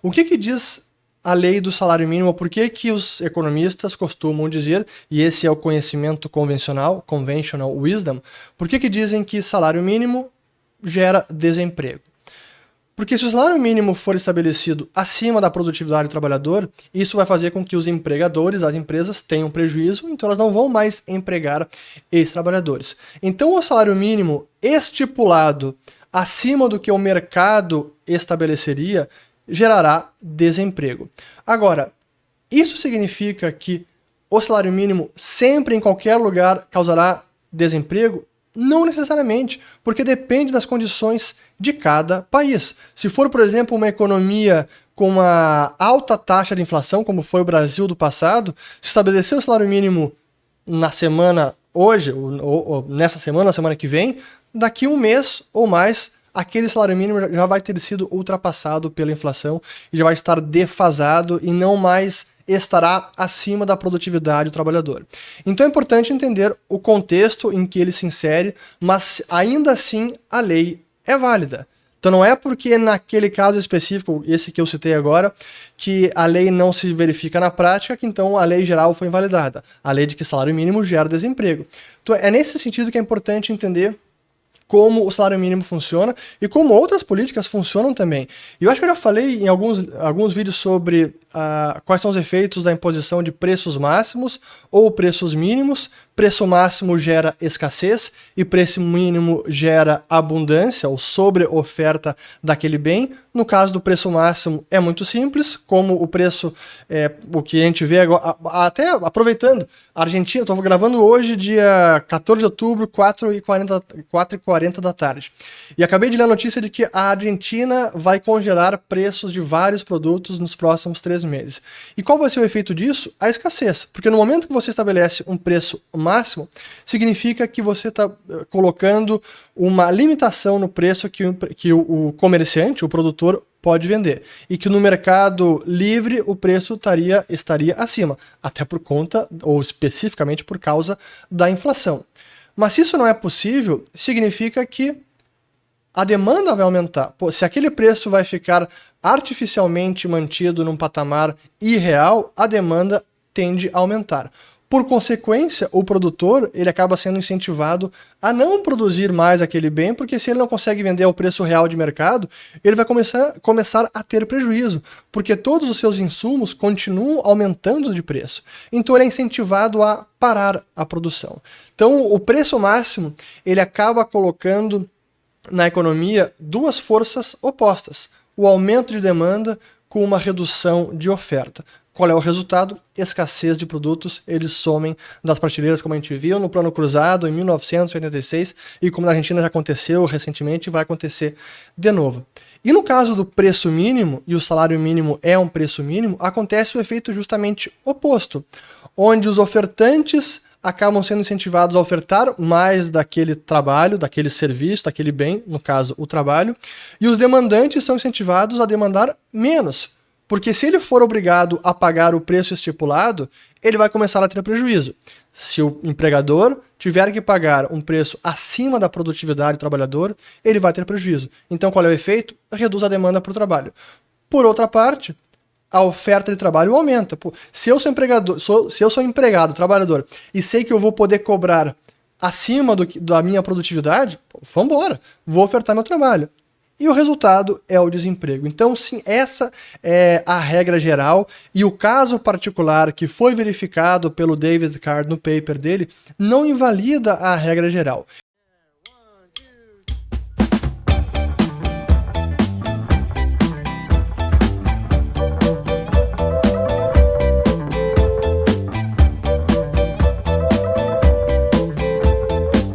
O que diz a lei do salário mínimo? Por que os economistas costumam dizer, e esse é o conhecimento convencional, conventional wisdom, por que dizem que salário mínimo gera desemprego? Porque se o salário mínimo for estabelecido acima da produtividade do trabalhador, isso vai fazer com que os empregadores, as empresas, tenham prejuízo, então elas não vão mais empregar esses trabalhadores. Então o salário mínimo estipulado acima do que o mercado estabeleceria gerará desemprego. Agora, isso significa que o salário mínimo sempre em qualquer lugar causará desemprego? Não necessariamente, porque depende das condições de cada país. Se for, por exemplo, uma economia com uma alta taxa de inflação, como foi o Brasil do passado, se estabelecer o salário mínimo na semana hoje, ou nessa semana, na semana que vem, daqui um mês ou mais, aquele salário mínimo já vai ter sido ultrapassado pela inflação e já vai estar defasado e não mais estará acima da produtividade do trabalhador. Então é importante entender o contexto em que ele se insere, mas ainda assim a lei é válida. Então não é porque naquele caso específico, esse que eu citei agora, que a lei não se verifica na prática, que então a lei geral foi invalidada. A lei de que salário mínimo gera desemprego. Então é nesse sentido que é importante entender como o salário mínimo funciona e como outras políticas funcionam também. E eu acho que eu já falei em alguns vídeos sobre quais são os efeitos da imposição de preços máximos ou preços mínimos. Preço máximo gera escassez e preço mínimo gera abundância ou sobre-oferta daquele bem. No caso do preço máximo é muito simples, como o preço, o que a gente vê agora, até aproveitando, a Argentina, estou gravando hoje, dia 14 de outubro, 4h40 da tarde. E acabei de ler a notícia de que a Argentina vai congelar preços de vários produtos nos próximos 3 meses. E qual vai ser o efeito disso? A escassez. Porque no momento que você estabelece um preço máximo, significa que você está colocando uma limitação no preço que o comerciante, o produtor, pode vender. E que no mercado livre o preço estaria acima, até por conta, ou especificamente por causa da inflação. Mas se isso não é possível, significa que a demanda vai aumentar. Pô, se aquele preço vai ficar artificialmente mantido num patamar irreal, a demanda tende a aumentar. Por consequência, o produtor ele acaba sendo incentivado a não produzir mais aquele bem, porque se ele não consegue vender ao preço real de mercado, ele vai começar a ter prejuízo, porque todos os seus insumos continuam aumentando de preço. Então ele é incentivado a parar a produção. Então o preço máximo ele acaba colocando na economia duas forças opostas: o aumento de demanda com uma redução de oferta. Qual é o resultado? Escassez de produtos, eles somem das prateleiras, como a gente viu no Plano Cruzado em 1986 e como na Argentina já aconteceu recentemente e vai acontecer de novo. E no caso do preço mínimo, e o salário mínimo é um preço mínimo, acontece o efeito justamente oposto, onde os ofertantes acabam sendo incentivados a ofertar mais daquele trabalho, daquele serviço, daquele bem, no caso o trabalho, e os demandantes são incentivados a demandar menos. Porque se ele for obrigado a pagar o preço estipulado, ele vai começar a ter prejuízo. Se o empregador tiver que pagar um preço acima da produtividade do trabalhador, ele vai ter prejuízo. Então qual é o efeito? Reduz a demanda para o trabalho. Por outra parte, a oferta de trabalho aumenta. Se eu sou empregado, trabalhador, e sei que eu vou poder cobrar acima da minha produtividade, vamos embora, vou ofertar meu trabalho. E o resultado é o desemprego. Então, sim, essa é a regra geral. E o caso particular que foi verificado pelo David Card no paper dele não invalida a regra geral.